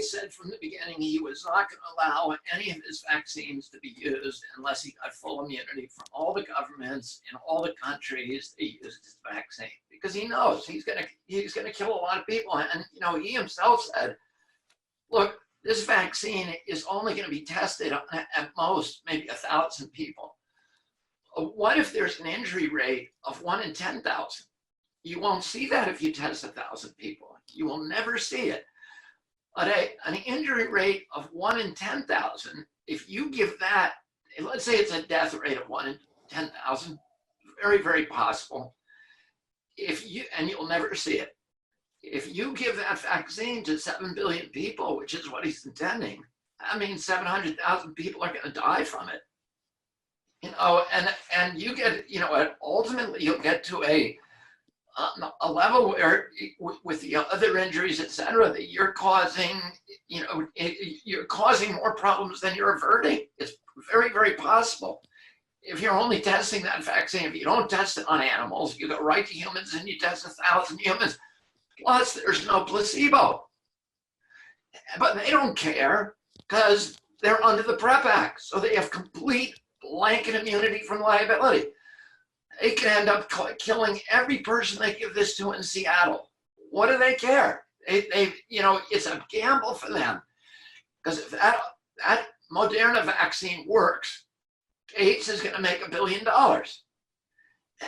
Gates said from the beginning he was not going to allow any of his vaccines to be used unless he got full immunity from all the governments in all the countries that used his vaccine, because he knows he's going to kill a lot of people. And he himself said, look, this vaccine is only going to be tested on, at most, maybe 1,000 people. What if there's an injury rate of 1 in 10,000? You won't see that if you test 1,000 people. You will never see it. But an injury rate of 1 in 10,000, if you give that, let's say it's a death rate of 1 in 10,000, very, very possible. And you'll never see it. If you give that vaccine to 7 billion people, which is what he's intending, that means 700,000 people are going to die from it. And you get, ultimately you'll get to a level where, with the other injuries, et cetera, that you're causing more problems than you're averting. It's very, very possible. If you're only testing that vaccine, if you don't test it on animals, you go right to humans and you test 1,000 humans. Plus, there's no placebo. But they don't care because they're under the PrEP Act. So they have complete blanket immunity from liability. They can end up killing every person they give this to in Seattle. What do they care? It's a gamble for them. Because if that Moderna vaccine works, Gates is going to make $1 billion.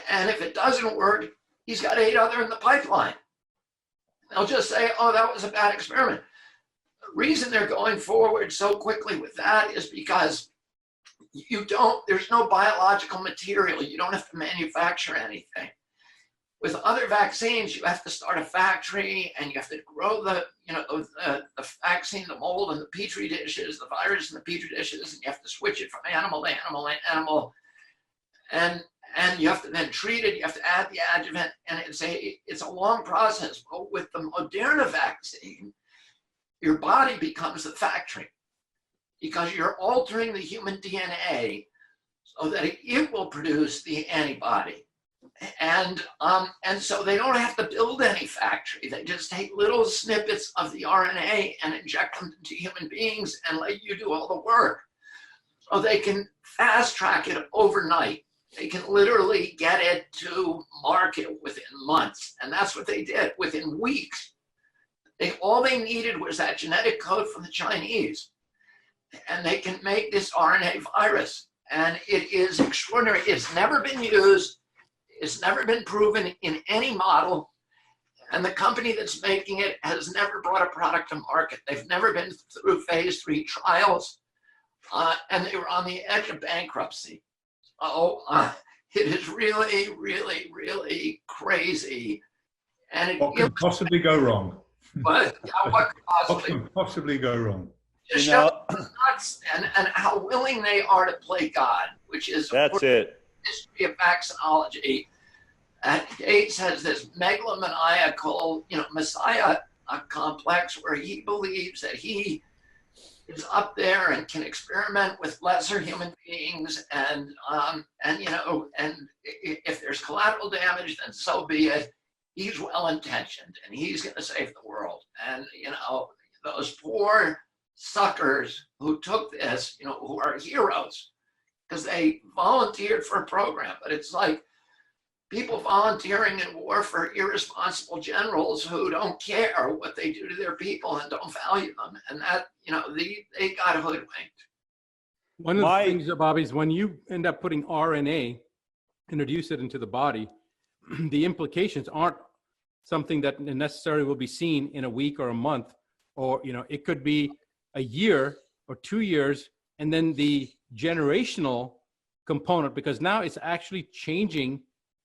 And if it doesn't work, he's got 8 other in the pipeline. They'll just say, oh, that was a bad experiment. The reason they're going forward so quickly with that is because there's no biological material. You don't have to manufacture anything. With other vaccines, you have to start a factory and you have to grow the vaccine, the mold in the petri dishes, the virus in the petri dishes, and you have to switch it from animal to animal to animal. And you have to then treat it, you have to add the adjuvant, and it's a long process. But with the Moderna vaccine, your body becomes the factory because you're altering the human DNA so that it will produce the antibody. And so they don't have to build any factory. They just take little snippets of the RNA and inject them into human beings and let you do all the work. So they can fast track it overnight. They can literally get it to market within months. And that's what they did within weeks. All they needed was that genetic code from the Chinese. And they can make this RNA virus. And it is extraordinary. It's never been used. It's never been proven in any model. And the company that's making it has never brought a product to market. They've never been through phase 3 trials. And they were on the edge of bankruptcy. It is really, really, really crazy. And what could possibly go wrong? What could possibly go wrong? Just nuts, and how willing they are to play God, which is that's it. History of vaccinology. And Gates has this megalomaniacal, Messiah complex where he believes that he is up there and can experiment with lesser human beings, and if there's collateral damage, then so be it. He's well-intentioned and he's going to save the world. And those poor suckers who took this, who are heroes because they volunteered for a program. But it's like people volunteering in war for irresponsible generals who don't care what they do to their people and don't value them. And that, they got hoodwinked. One of the things, Bobby, is when you end up putting RNA, introduce it into the body, the implications aren't something that necessarily will be seen in a week or a month, or, it could be a year or 2 years, and then the generational component, because now it's actually changing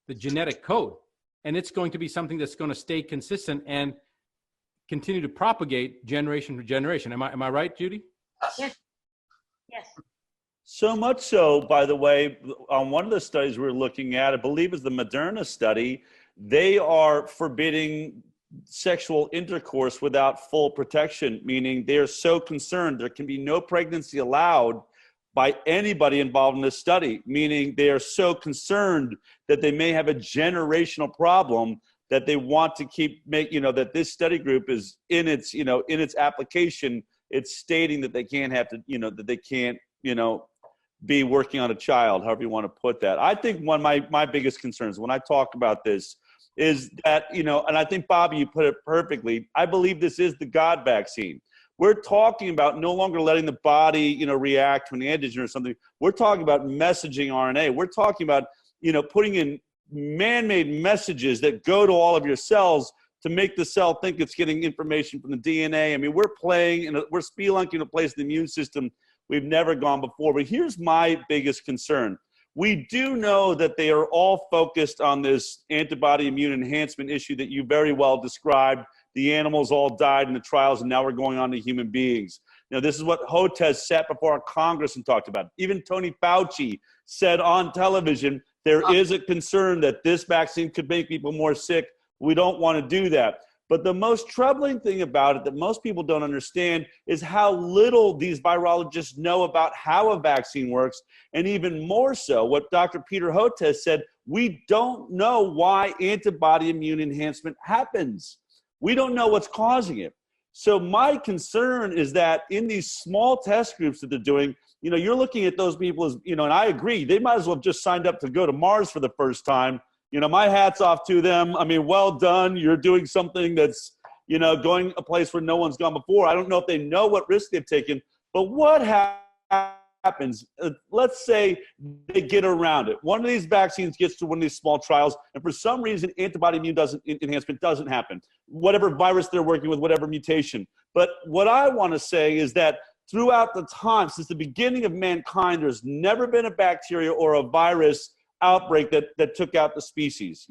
the genetic code, and it's going to be something that's going to stay consistent and continue to propagate generation to generation. Am I right, Judy? Yes. Yes. So much so, by the way, on one of the studies we're looking at, I believe is the Moderna study, they are forbidding sexual intercourse without full protection, meaning they are so concerned there can be no pregnancy allowed by anybody involved in this study, meaning they are so concerned that they may have a generational problem that they want to keep that this study group is in its application, it's stating that they can't be working on a child, however you want to put that. I think one of my biggest concerns when I talk about this is that, and I think, Bobby, you put it perfectly, I believe this is the God vaccine. We're talking about no longer letting the body, react to an antigen or something. We're talking about messaging RNA. We're talking about, putting in man-made messages that go to all of your cells to make the cell think it's getting information from the DNA. I mean, we're spelunking a place in the immune system we've never gone before. But here's my biggest concern. We do know that they are all focused on this antibody immune enhancement issue that you very well described. The animals all died in the trials, and now we're going on to human beings. This is what Hotez sat before our Congress and talked about. Even Tony Fauci said on television, there is a concern that this vaccine could make people more sick. We don't want to do that. But the most troubling thing about it that most people don't understand is how little these virologists know about how a vaccine works. And even more so, what Dr. Peter Hotez said, we don't know why antibody immune enhancement happens. We don't know what's causing it. So my concern is that in these small test groups that they're doing, you're looking at those people as, and I agree, they might as well have just signed up to go to Mars for the first time. My hat's off to them. I mean, well done. You're doing something that's, going a place where no one's gone before. I don't know if they know what risk they've taken, but what happens? Let's say they get around it. One of these vaccines gets to one of these small trials, and for some reason, antibody immune enhancement doesn't happen. Whatever virus they're working with, whatever mutation. But what I want to say is that throughout the time, since the beginning of mankind, there's never been a bacteria or a virus outbreak that took out the species.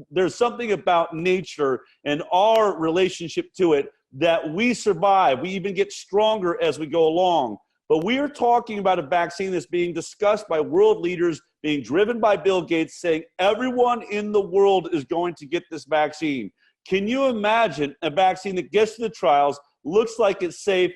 There's something about nature and our relationship to it that we survive. We even get stronger as we go along. But we are talking about a vaccine that's being discussed by world leaders, being driven by Bill Gates, saying everyone in the world is going to get this vaccine. Can you imagine a vaccine that gets to the trials, looks like it's safe,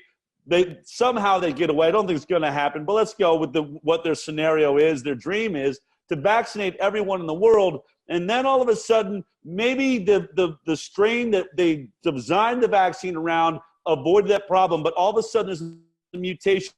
somehow they get away? I don't think it's going to happen, but let's go with what their scenario is, their dream is, to vaccinate everyone in the world, and then all of a sudden, maybe the strain that they designed the vaccine around avoided that problem, but all of a sudden there's a mutation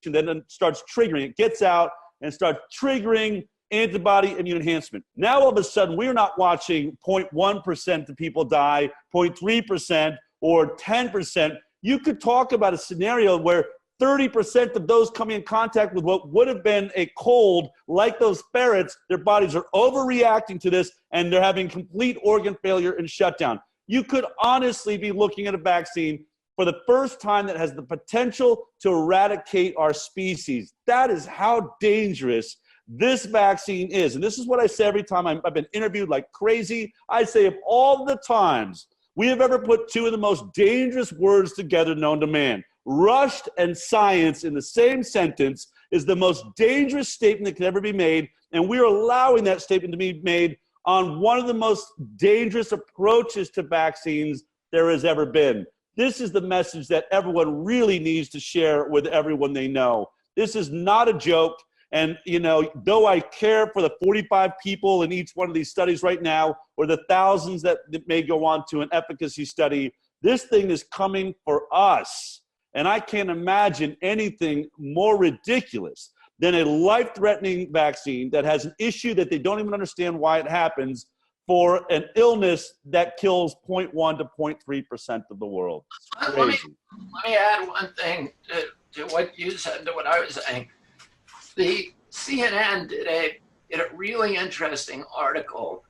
that then starts triggering. It gets out and starts triggering antibody immune enhancement. Now all of a sudden, we're not watching 0.1% of people die, 0.3%, or 10%. You could talk about a scenario where 30% of those coming in contact with what would have been a cold, like those ferrets, their bodies are overreacting to this, and they're having complete organ failure and shutdown. You could honestly be looking at a vaccine for the first time that has the potential to eradicate our species. That is how dangerous this vaccine is. And this is what I say every time I've been interviewed like crazy. I say, of all the times we have ever put two of the most dangerous words together known to man, rushed and science in the same sentence, is the most dangerous statement that could ever be made. And we're allowing that statement to be made on one of the most dangerous approaches to vaccines there has ever been. This is the message that everyone really needs to share with everyone they know. This is not a joke. And, though I care for the 45 people in each one of these studies right now, or the thousands that may go on to an efficacy study, this thing is coming for us. And I can't imagine anything more ridiculous than a life-threatening vaccine that has an issue that they don't even understand why it happens for an illness that kills 0.1 to 0.3% of the world. It's crazy. Let me add one thing to what you said, to what I was saying. The CNN did a really interesting article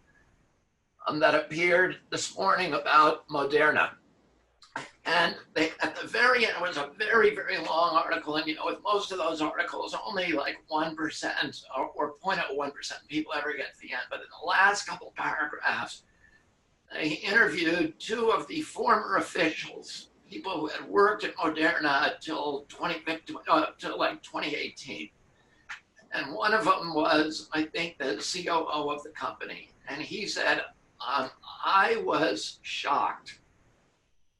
that appeared this morning about Moderna. And at the very end, it was a very, very long article. And, with most of those articles, only like 1% or 0.01% people ever get to the end. But in the last couple paragraphs, they interviewed two of the former officials, people who had worked at Moderna till 2018. And one of them was, I think, the COO of the company. And he said, I was shocked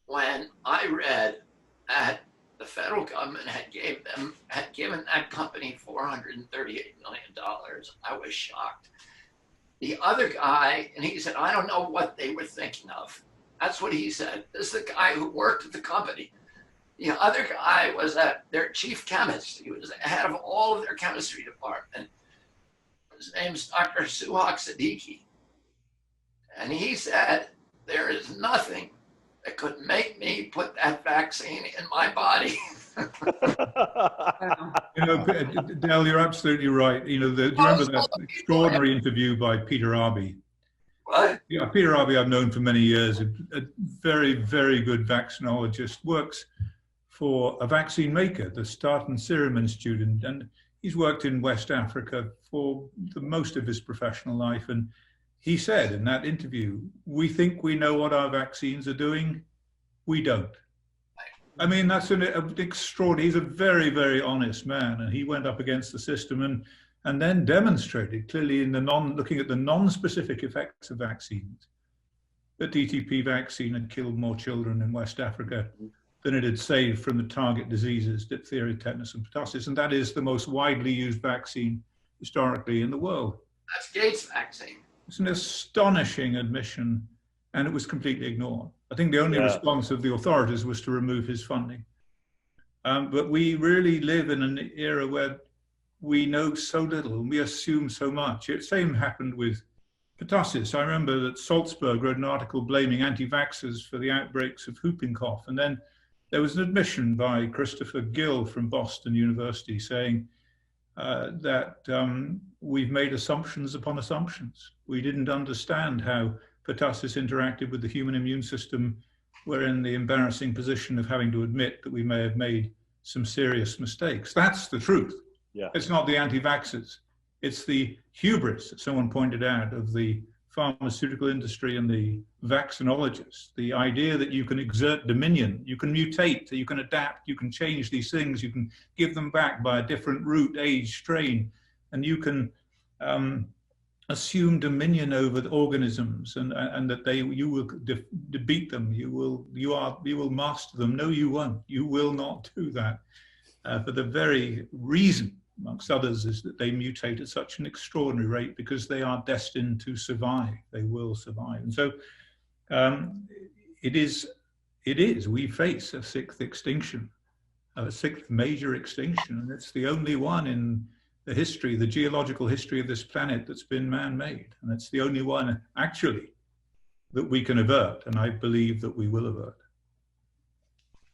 when I read that the federal government had given that company $438 million. I was shocked. The other guy, and he said, I don't know what they were thinking of. That's what he said. This is the guy who worked at the company. The other guy was their chief chemist. He was the head of all of their chemistry department. His name's Dr. Suhak Siddiqui. And he said, there is nothing that could make me put that vaccine in my body. Dale, you're absolutely right. Do you remember that extraordinary interview by Peter Arby? What? Yeah, Peter Arby I've known for many years, a very, very good vaccinologist, works for a vaccine maker, the Staten Serum Institute, and he's worked in West Africa for the most of his professional life. And he said in that interview, we think we know what our vaccines are doing. We don't. I mean, that's an extraordinary, he's a very, very honest man. And he went up against the system and then demonstrated clearly in looking at the non-specific effects of vaccines, that DTP vaccine had killed more children in West Africa than it had saved from the target diseases, diphtheria, tetanus, and pertussis. And that is the most widely used vaccine historically in the world. That's Gates' vaccine. It's an astonishing admission, and it was completely ignored. I think the only response of the authorities was to remove his funding. But we really live in an era where we know so little and we assume so much. The same happened with pertussis. I remember that Salzburg wrote an article blaming anti-vaxxers for the outbreaks of whooping cough. And then there was an admission by Christopher Gill from Boston University saying that we've made assumptions upon assumptions. We didn't understand how pertussis interacted with the human immune system. We're in the embarrassing position of having to admit that we may have made some serious mistakes. That's the truth. Yeah. It's not the anti-vaxxers. It's the hubris that someone pointed out of the pharmaceutical industry and the vaccinologists. The idea that you can exert dominion, you can mutate, you can adapt, you can change these things, you can give them back by a different route, age, strain, and you can assume dominion over the organisms, and that you will beat them, you will master them. No, you won't. You will not do that for the very reason, amongst others, is that they mutate at such an extraordinary rate because they are destined to survive. They will survive. And so we face a sixth extinction, a sixth major extinction, and it's the only one in the history, the geological history of this planet that's been man-made. And it's the only one actually that we can avert, and I believe that we will avert.